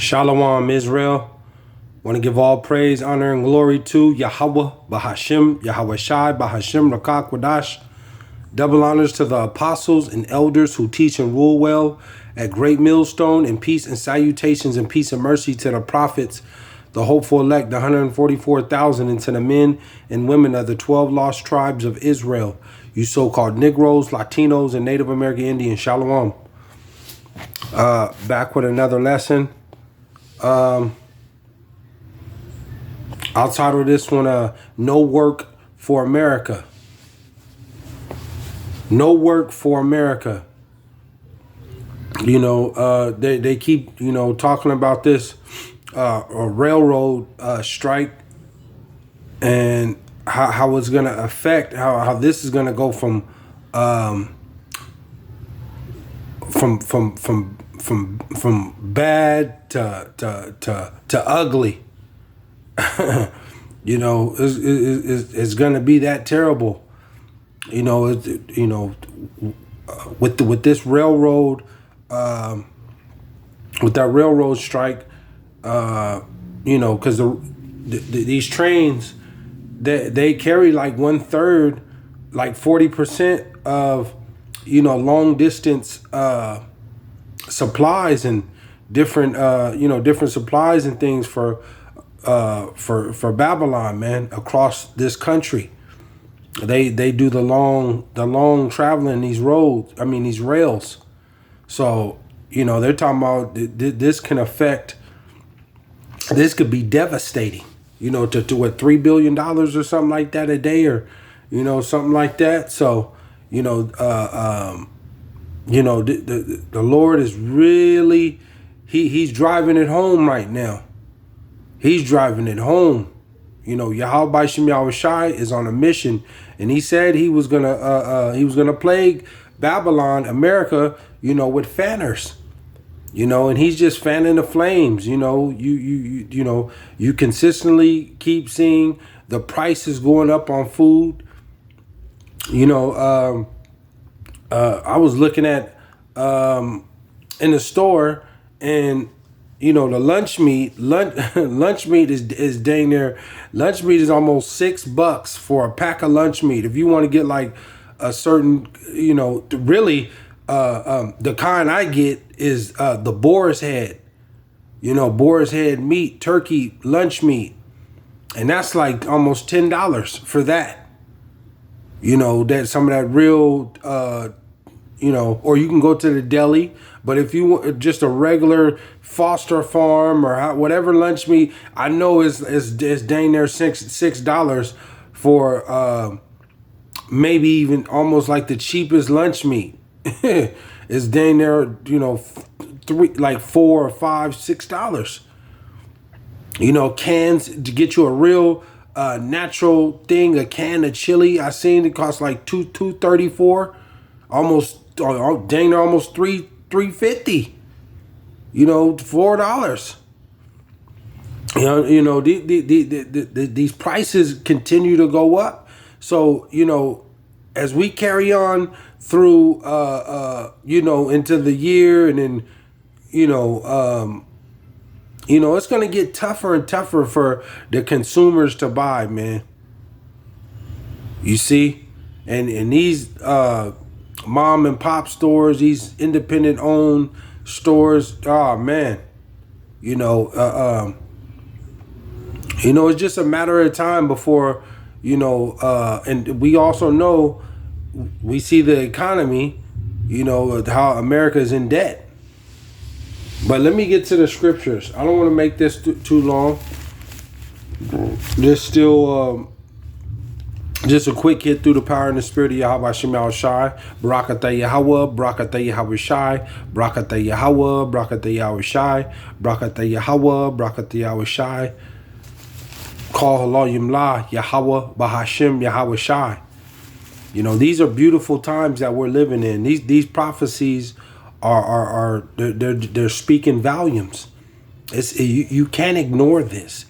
Shalom, Israel. Want to give all praise, honor, and glory to YAHAWAH, BASHAM, YAHAWAHSHI, BASHAM, Rakak, Wadash. Double honors to the apostles and elders who teach and rule well at Great Millstone, and peace and salutations and peace and mercy to the prophets, the hopeful elect, the 144,000, and to the men and women of the 12 lost tribes of Israel, you so-called Negroes, Latinos, and Native American Indians. Shalom. Back with another lesson. I'll title this one, No Work for America. No work for America. You know, they keep, talking about this a railroad strike and how it's going to affect, how this is going to go from bad to ugly. It's going to be that terrible. With this railroad, with that railroad strike, because these trains, they carry like 1/3, like 40% of, long distance supplies and different, different supplies and things for Babylon, man, across this country. They do the long traveling, these roads, these rails. So, they're talking about this can affect, this could be devastating, to what, $3 billion or something like that a day, or, something like that. So, the Lord is really, he's driving it home right now. He's driving it home. YAHAWAHSHI is on a mission, and he said he was gonna plague Babylon, America, with fanners. And he's just fanning the flames. You consistently keep seeing the prices going up on food. I was looking at in the store, and the lunch meat is dang near, lunch meat is almost $6 for a pack of lunch meat. If you want to get like a certain, really, the kind I get is the boar's head, boar's head meat, turkey, lunch meat. And that's like almost $10 for that. That some of that real, or you can go to the deli. But if you want just a regular Foster Farm or whatever lunch meat, I know is dang near $6 for maybe even almost like the cheapest lunch meat. It's dang near, $4 or $5, $6. Cans to get you a real natural thing, a can of chili. I seen it cost like $2.34, almost dang near almost $3.50. $4. These prices continue to go up. So as we carry on through into the year, and then it's going to get tougher and tougher for the consumers to buy, man. You see, and these mom and pop stores, these independent owned stores, oh man, it's just a matter of time before, and we also know, we see the economy, how America is in debt. But let me get to the scriptures. I don't want to make this too long. There's still just a quick hit through the power and the spirit of Yahweh Shai. Barakatah Yahweh, Barakatah Yahweh Shai, Barakatah Yahweh, Barakatah Yahweh Shai, Barakatah Yahweh, Barakatah Yahweh Shai. Call Halal Yimla, Yahweh, Bahashim, Yahweh Shai. These are beautiful times that we're living in. These prophecies are they're speaking volumes. You can't ignore this.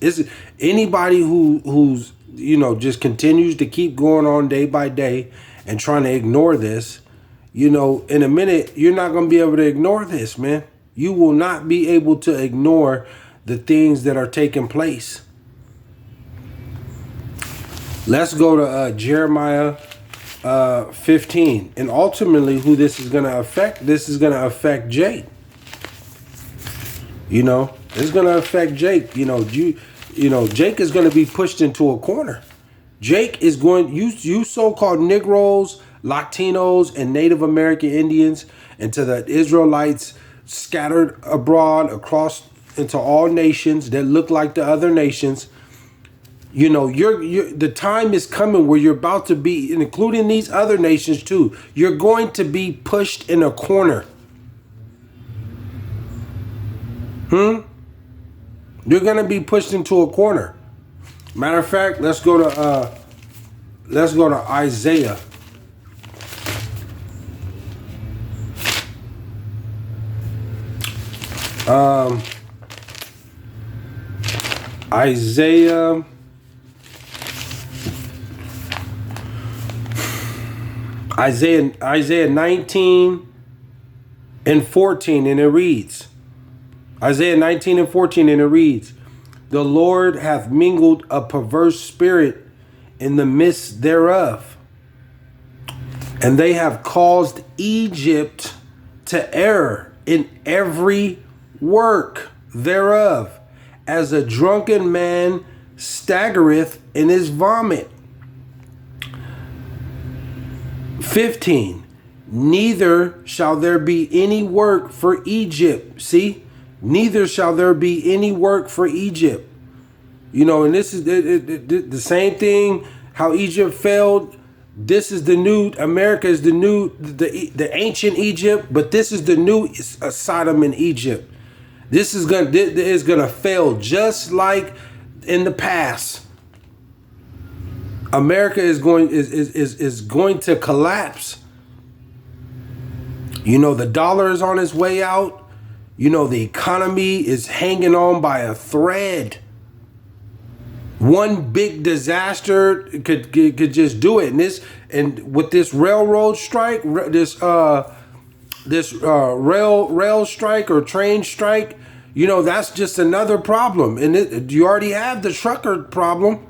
Anybody who's just continues to keep going on day by day and trying to ignore this, in a minute, you're not going to be able to ignore this, man. You will not be able to ignore the things that are taking place. Let's go to Jeremiah 15. And ultimately, who this is going to affect, this is going to affect Jake. You know, it's going to affect Jake. You know, Jake is going to be pushed into a corner. Jake is going, you so-called Negroes, Latinos, and Native American Indians, and to the Israelites scattered abroad across into all nations that look like the other nations. You know, the time is coming where you're about to be, including these other nations too, you're going to be pushed in a corner. You're going to be pushed into a corner. Matter of fact, let's go to Isaiah. Isaiah 19 and 14, and it reads, Isaiah 19 and 14, and it reads, the Lord hath mingled a perverse spirit in the midst thereof, and they have caused Egypt to err in every work thereof, as a drunken man staggereth in his vomit. 15, neither shall there be any work for Egypt. See? Neither shall there be any work for Egypt. You know, and this is the same thing, how Egypt failed. This is the new, America is the ancient Egypt, but this is the new Sodom and Egypt. This is gonna fail just like in the past. America is going to collapse. You know, the dollar is on its way out. You know, the economy is hanging on by a thread. One big disaster could just do it. And with this railroad strike, this rail strike or train strike, you know, that's just another problem. And you already have the trucker problem.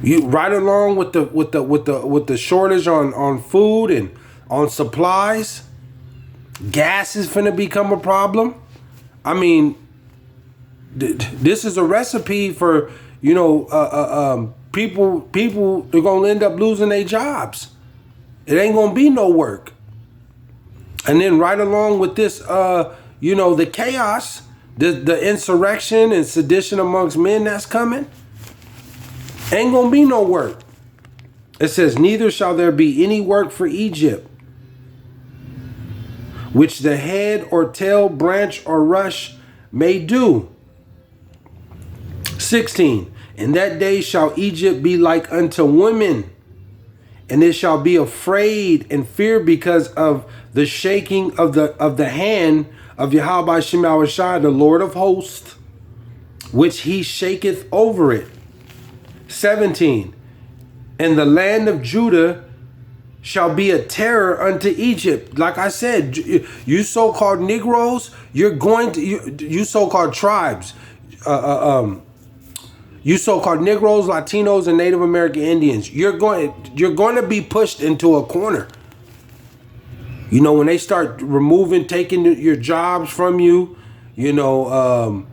You right along with the shortage on food and on supplies. Gas is finna become a problem. I mean, this is a recipe for, you know, people are gonna end up losing their jobs. It ain't gonna be no work. And then right along with this, you know, the chaos, the insurrection and sedition amongst men that's coming, ain't gonna be no work. It says, neither shall there be any work for Egypt, which the head or tail, branch or rush may do. 16, in that day shall Egypt be like unto women, and it shall be afraid and fear because of the shaking of the hand of YAHAWAHSHI, the Lord of hosts, which he shaketh over it. 17, and the land of Judah shall be a terror unto Egypt. Like I said, you so-called Negroes, you so-called tribes, you so-called Negroes, Latinos, and Native American Indians, you're going to be pushed into a corner. You know, when they start taking your jobs from you, we go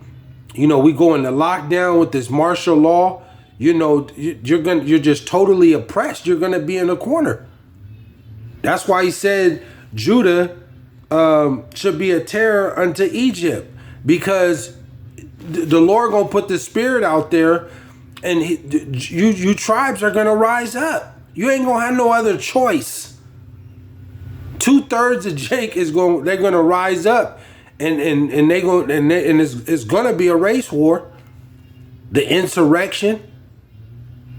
into lockdown with this martial law. You know, you're just totally oppressed. You're gonna be in a corner. That's why he said Judah should be a terror unto Egypt, because the Lord gonna put the spirit out there, and you tribes are gonna rise up. You ain't gonna have no other choice. 2/3 of Jake they're gonna rise up, and it's gonna be a race war. The insurrection,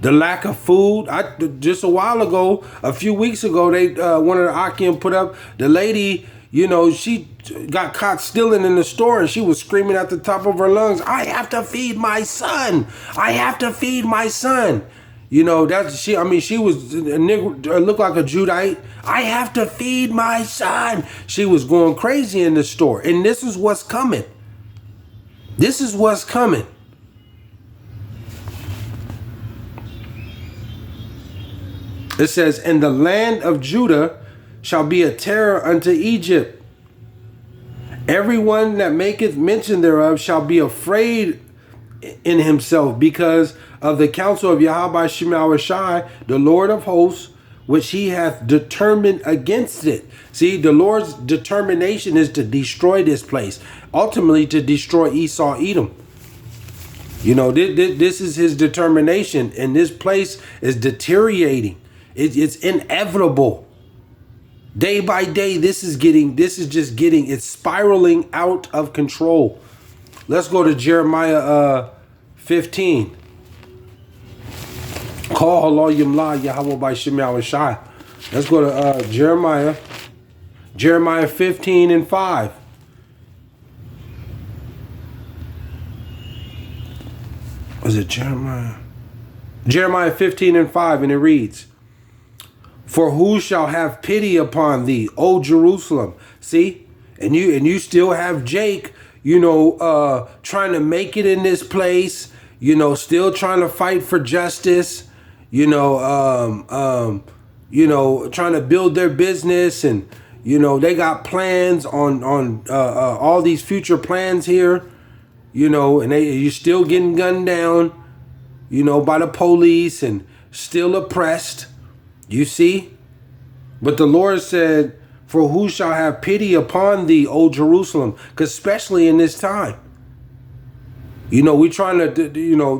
the lack of food. Just a while ago, a few weeks ago, one of the Akim put up the lady. You know, she got caught stealing in the store, and she was screaming at the top of her lungs, "I have to feed my son! I have to feed my son!" You know, that's she. I mean, she was a nigger, looked like a Judite. I have to feed my son. She was going crazy in the store, and this is what's coming. This is what's coming. It says, "And the land of Judah shall be a terror unto Egypt. Everyone that maketh mention thereof shall be afraid in himself because of the counsel of YAHAWAHSHI, the Lord of hosts, which he hath determined against it." See, the Lord's determination is to destroy this place, ultimately to destroy Esau, Edom. You know, this is his determination, and this place is deteriorating. It's inevitable. Day by day, it's spiraling out of control. Let's go to Jeremiah 15. Call Allah Yimla Yahawah by YAHAWAHSHI. Let's go to Jeremiah 15 and 5. Was it Jeremiah? Jeremiah 15 and 5, and it reads, "For who shall have pity upon thee, O Jerusalem?" See, and you still have Jake, you know, trying to make it in this place, you know, still trying to fight for justice, you know, trying to build their business, and you know they got plans on all these future plans here, you know, and you're still getting gunned down, you know, by the police and still oppressed. You see? But the Lord said, "For who shall have pity upon thee, O Jerusalem?" Because especially in this time, you know, we're trying to, you know,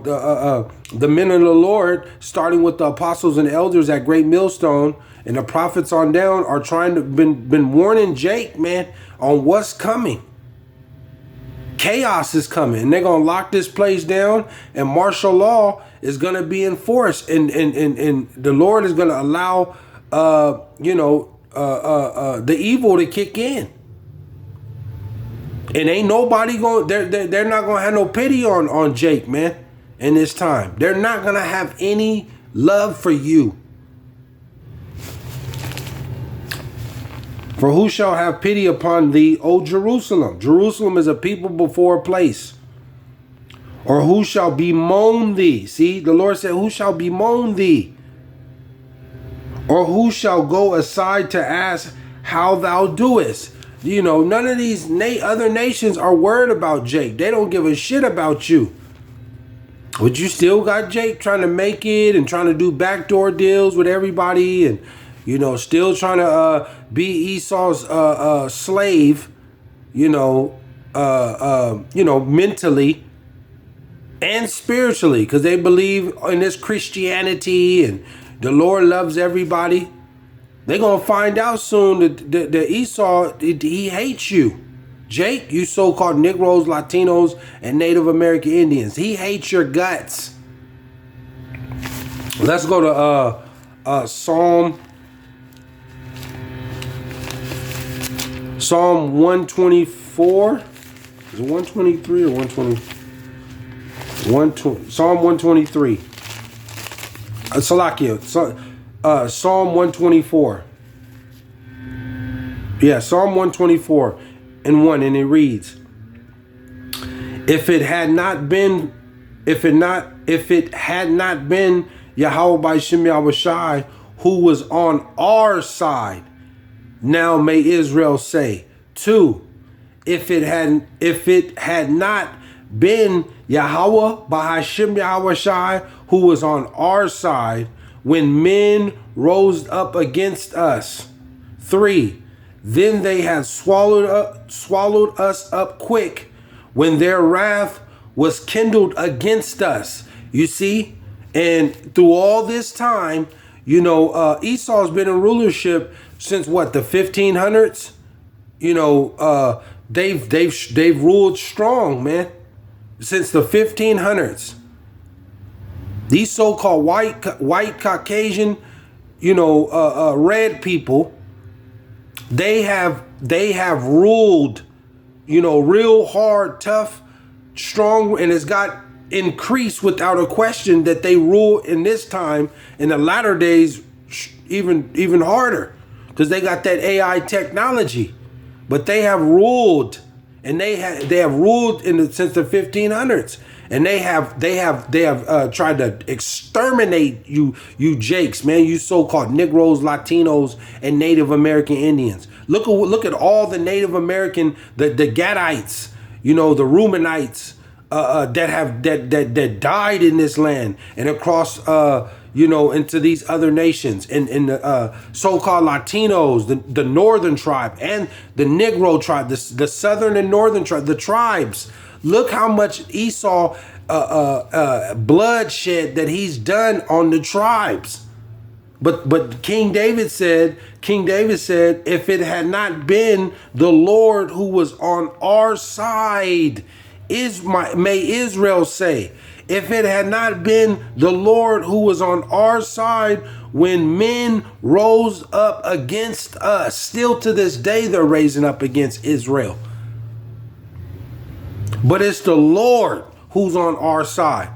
the men of the Lord, starting with the apostles and elders at Great Millstone and the prophets on down, are trying to been warning Jake, man, on what's coming. Chaos is coming, and they're gonna lock this place down, and martial law is gonna be enforced, and the Lord is gonna allow the evil to kick in. And ain't nobody going, they're not gonna have no pity on Jake, man, in this time. They're not gonna have any love for you. "For who shall have pity upon thee, O Jerusalem?" Jerusalem is a people before a place. "Or who shall bemoan thee?" See, the Lord said, "Who shall bemoan thee? Or who shall go aside to ask how thou doest?" You know, none of these other nations are worried about Jake. They don't give a shit about you. But you still got Jake trying to make it and trying to do backdoor deals with everybody, and you know, still trying to be Esau's slave, mentally and spiritually, because they believe in this Christianity and the Lord loves everybody. They're going to find out soon that Esau, he hates you. Jake, you so-called Negroes, Latinos, and Native American Indians. He hates your guts. Let's go to Psalm 124. Is it 123 or 120? Psalm 123. Salakia. Psalm 124. Yeah, Psalm 124 and 1, and it reads, If it had not been Yahawah by YAHAWAHSHI, who was on our side, now may Israel say. 2, if it had not been Yahawah by YAHAWAHSHI, who was on our side, when men rose up against us. 3, then they had swallowed us up quick, when their wrath was kindled against us. You see? And through all this time, you know, Esau's been in rulership since what, the 1500s? You know, they've ruled strong, man, since the 1500s. These so-called white Caucasian, you know, red people, they have ruled, you know, real hard, tough, strong, and it's got increase without a question, that they rule in this time, in the latter days, even harder, because they got that AI technology. But they have ruled, and they have ruled since the 1500s, and they have tried to exterminate you Jakes, man, you so-called Negroes, Latinos, and Native American Indians. Look at all the Native American, the Gadites, the Rumanites, that died in this land and across into these other nations, and the so-called Latinos, the northern tribe and the Negro tribe, the southern and northern tribe, the tribes. Look how much Esau bloodshed that he's done on the tribes. But King David said, if it had not been the Lord who was on our side, may Israel say, if it had not been the Lord who was on our side when men rose up against us. Still to this day, they're raising up against Israel. But it's the Lord who's on our side.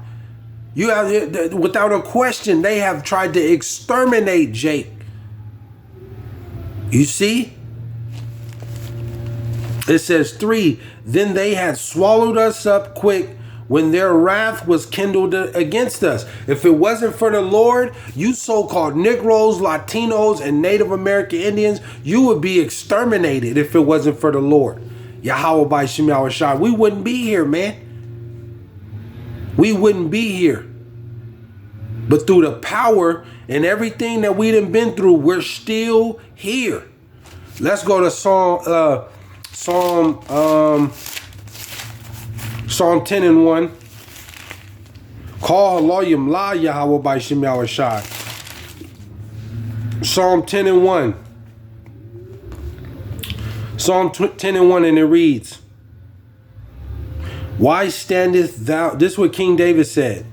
You have, without a question, they have tried to exterminate Jake. You see? It says 3, then they had swallowed us up quick when their wrath was kindled against us. If it wasn't for the Lord, you so-called Negroes, Latinos, and Native American Indians, you would be exterminated if it wasn't for the Lord. YAHAWAHSHI, YAHAWAHSHI. We wouldn't be here, man. We wouldn't be here. But through the power and everything that we done been through, we're still here. Let's go to Psalm 10 and 1. Call Haloyim La YAHAWAHSHI YAHAWAHSHI. Psalm 10 and 1. Psalm 10 and 1, and it reads, why standest thou, this is what King David said,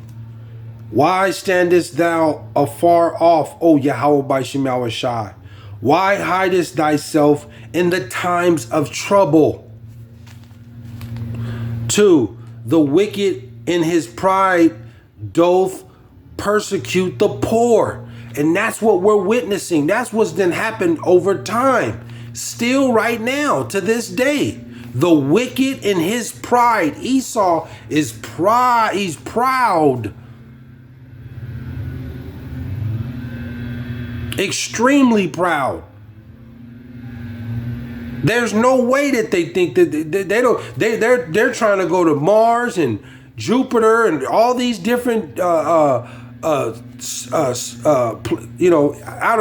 why standest thou afar off, O YAHAWAHSHI YAHAWAHSHI? Why hidest thyself in the times of trouble? 2, the wicked in his pride doth persecute the poor. And that's what we're witnessing. That's what's been happened over time. Still right now, to this day. The wicked in his pride. Esau is pride. He's proud. Extremely proud. There's no way that they think that they're trying to go to Mars and Jupiter and all these different outer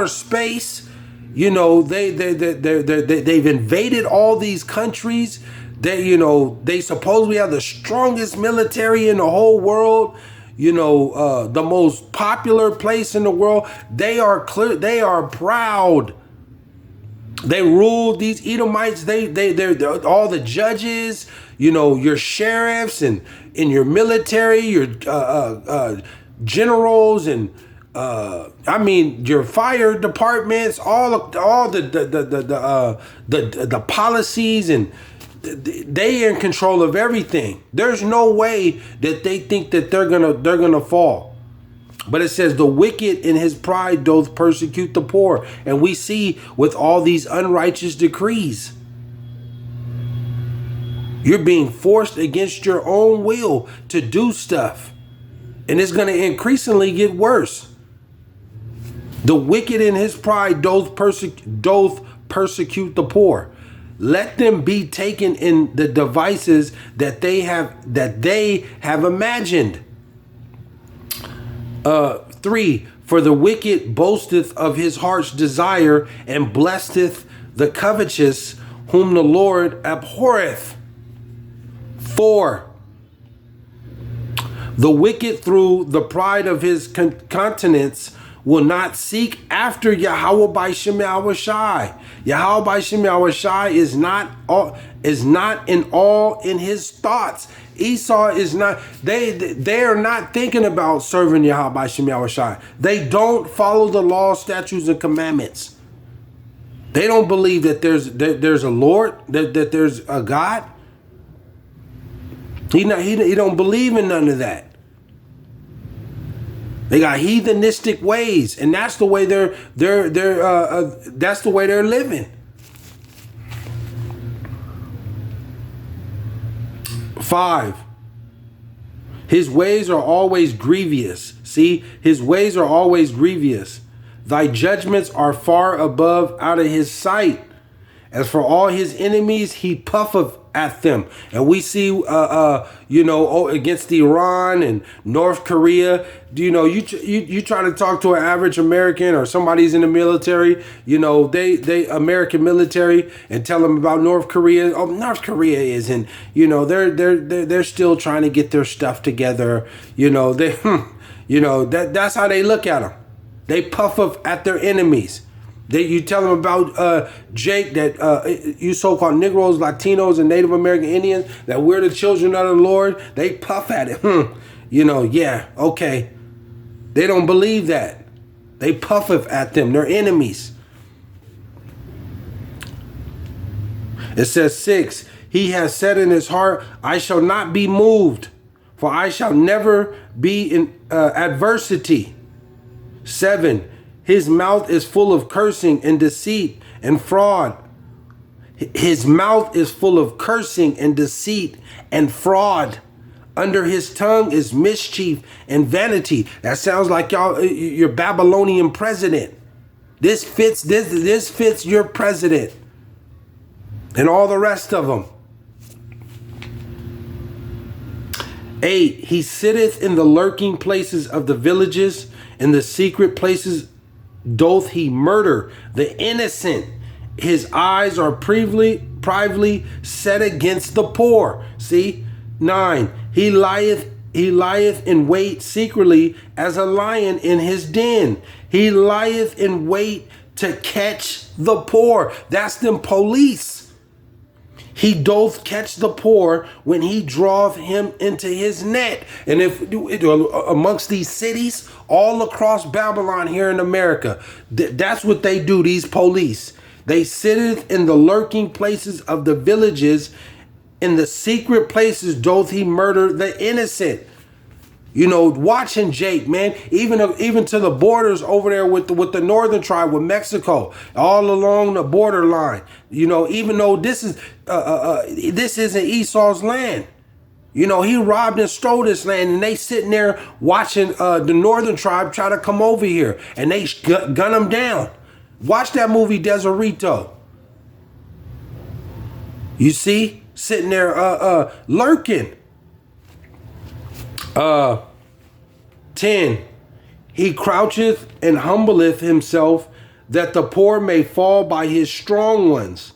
space. They've invaded all these countries. They supposedly have the strongest military in the whole world. The most popular place in the world. They are proud. They ruled these Edomites. They're all the judges, your sheriffs and in your military, your generals, and your fire departments, all the policies, and they are in control of everything. There's no way that they think that they're gonna fall. But it says the wicked in his pride doth persecute the poor. And we see with all these unrighteous decrees, you're being forced against your own will to do stuff. And it's going to increasingly get worse. The wicked in his pride doth persecute the poor. Let them be taken in the devices that they have imagined. 3, for the wicked boasteth of his heart's desire, and blesseth the covetous, whom the Lord abhorreth. 4, the wicked through the pride of his countenance will not seek after YAHAWAHSHI YAHAWAHSHI. YAHAWAHSHI YAHAWAHSHI is not in all in his thoughts. Esau is not, they are not thinking about serving YAHAWAHSHI YAHAWAHSHI. They don't follow the law, statutes, and commandments. They don't believe that there's a Lord, that there's a God. He don't believe in none of that. They got heathenistic ways, and that's the way that's the way they're living. 5. His ways are always grievous. See, his ways are always grievous. Thy judgments are far above out of his sight. As for all his enemies, he puffeth at them. And we see, against Iran and North Korea, you try to talk to an average American or somebody's in the military, they American military, and tell them about North Korea. Oh, North Korea isn't, they're still trying to get their stuff together. That's how they look at them. They puff up at their enemies. You tell them about Jake, that you so-called Negroes, Latinos, and Native American Indians, that we're the children of the Lord. They puff at it. Yeah, okay. They don't believe that. They puff at them. They're enemies. It says 6, he has said in his heart, I shall not be moved, for I shall never be in adversity. 7, his mouth is full of cursing and deceit and fraud. His mouth is full of cursing and deceit and fraud. Under his tongue is mischief and vanity. That sounds like your Babylonian president. This fits your president and all the rest of them. 8, he sitteth in the lurking places of the villages, in the secret places doth he murder the innocent. His eyes are privily set against the poor. See? 9, he lieth in wait secretly as a lion in his den. He lieth in wait to catch the poor. That's them police. He doth catch the poor when he draweth him into his net. And if amongst these cities, all across Babylon here in America, that's what they do, these police. They sitteth in the lurking places of the villages. In the secret places doth he murder the innocent. Watching Jake, man, even to the borders over there with the northern tribe, with Mexico, all along the borderline. Even though this isn't Esau's land. He robbed and stole this land, and they sitting there watching the northern tribe try to come over here, and they gun them down. Watch that movie Deserito. You see, sitting there lurking. 10, he croucheth and humbleth himself, that the poor may fall by his strong ones.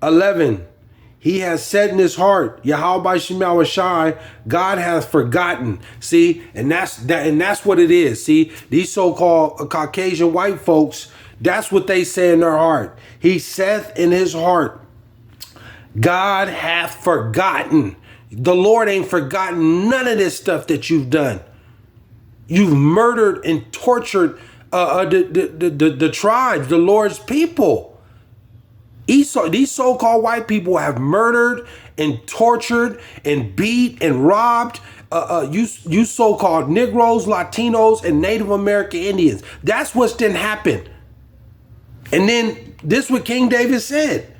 11, he has said in his heart, YAHAWAHSHI, God hath forgotten. See, and that's what it is. See, these so-called Caucasian white folks, that's what they say in their heart. He saith in his heart, God hath forgotten. The Lord ain't forgotten none of this stuff that you've done. You've murdered and tortured the tribes, the Lord's people. These so-called white people have murdered and tortured and beat and robbed you so-called Negroes, Latinos, and Native American Indians. That's what's didn't happen. And then this is what King David said.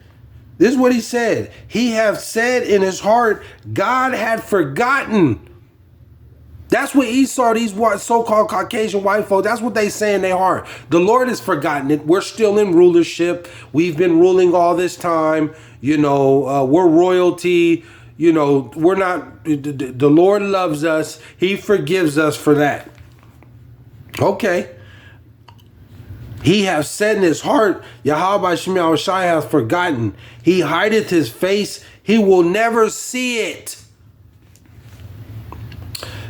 This is what he said. He have said in his heart, God had forgotten. That's what Esau, these so-called Caucasian white folks, that's what they say in their heart. The Lord has forgotten it. We're still in rulership. We've been ruling all this time. We're royalty. We're not, the Lord loves us. He forgives us for that. Okay. He hath said in his heart, YAHAWAHSHI hath forgotten. He hideth his face. He will never see it.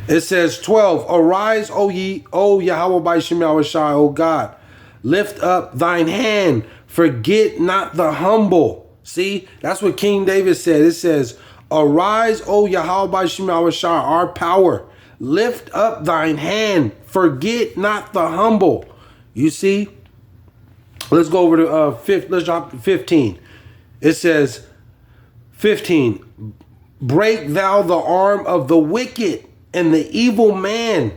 It says 12, arise, O YAHAWAHSHI, O God. Lift up thine hand. Forget not the humble. See, that's what King David said. It says, arise, O YAHAWAHSHI, our power. Lift up thine hand. Forget not the humble. You see? Let's go over to let's drop 15. It says 15, break thou the arm of the wicked and the evil man.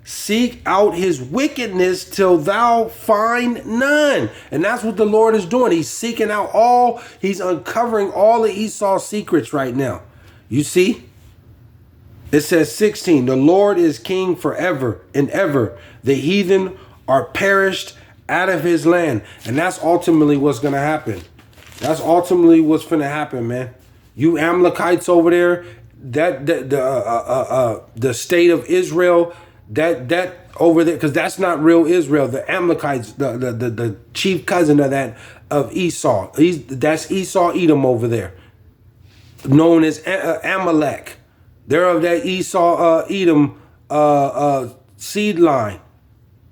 Seek out his wickedness till thou find none. And that's what the Lord is doing. He's seeking out all, he's uncovering all of Esau's secrets right now. You see? It says 16, the Lord is king forever and ever. The heathen are perished out of his land. And that's ultimately what's going to happen. That's ultimately what's going to happen, man. You Amalekites over there, the state of Israel, that over there, because that's not real Israel. The Amalekites, the chief cousin of that, of Esau. That's Esau Edom over there, known as Amalek. They're of that Esau Edom seed line.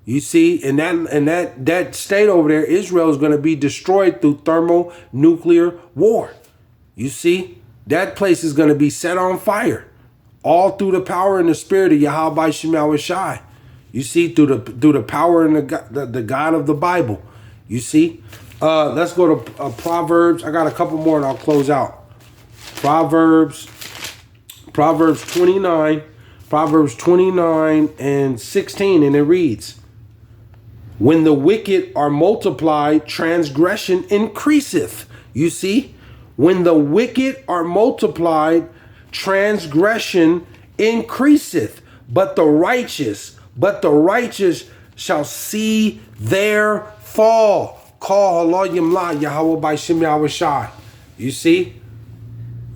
You see, and that state over there, Israel is going to be destroyed through thermonuclear war. You see, that place is going to be set on fire, all through the power and the spirit of YAHAWAHSHI. You see, through the power and the God of the Bible. You see, let's go to Proverbs. I got a couple more and I'll close out. Proverbs 29 and 16, and it reads, when the wicked are multiplied, transgression increaseth. You see, when the wicked are multiplied, transgression increaseth, but the righteous shall see their fall. Call Allah Yamla Yahawah by Shem Yahawashi. You see?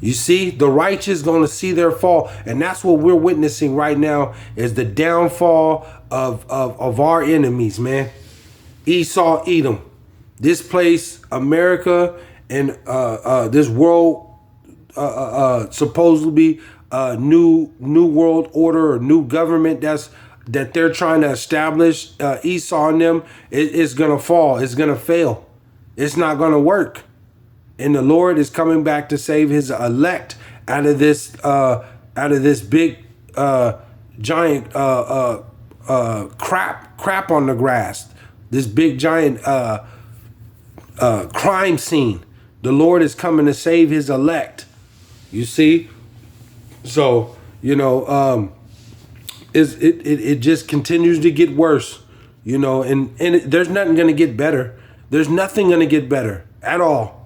You see, the righteous going to see their fall. And that's what we're witnessing right now, is the downfall of our enemies, man. Esau, Edom. This place, America, and this world, supposedly new world order or new government that they're trying to establish, Esau and them, it's going to fall. It's going to fail. It's not going to work. And the Lord is coming back to save his elect out of this big giant crap on the grass, this big giant crime scene. The Lord is coming to save his elect. You see, so it just continues to get worse. And there's nothing going to get better. There's nothing going to get better at all.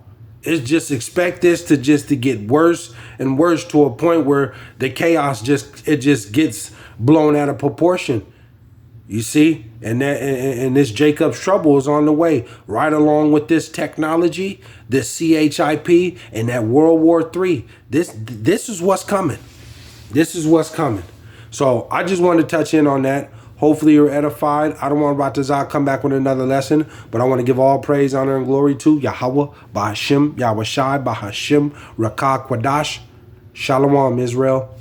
It's just expect this to get worse and worse, to a point where the chaos just gets blown out of proportion. You see, and this Jacob's trouble is on the way, right along with this technology, this CHIP, and that World War III. This is what's coming. This is what's coming. So I just wanted to touch in on that. Hopefully you're edified. I don't want Batazah come back with another lesson, but I want to give all praise, honor, and glory to Yahawah, BASHAM, Yahawashi, BAHASHAM, Rakah Kwadash. Shalom, Israel.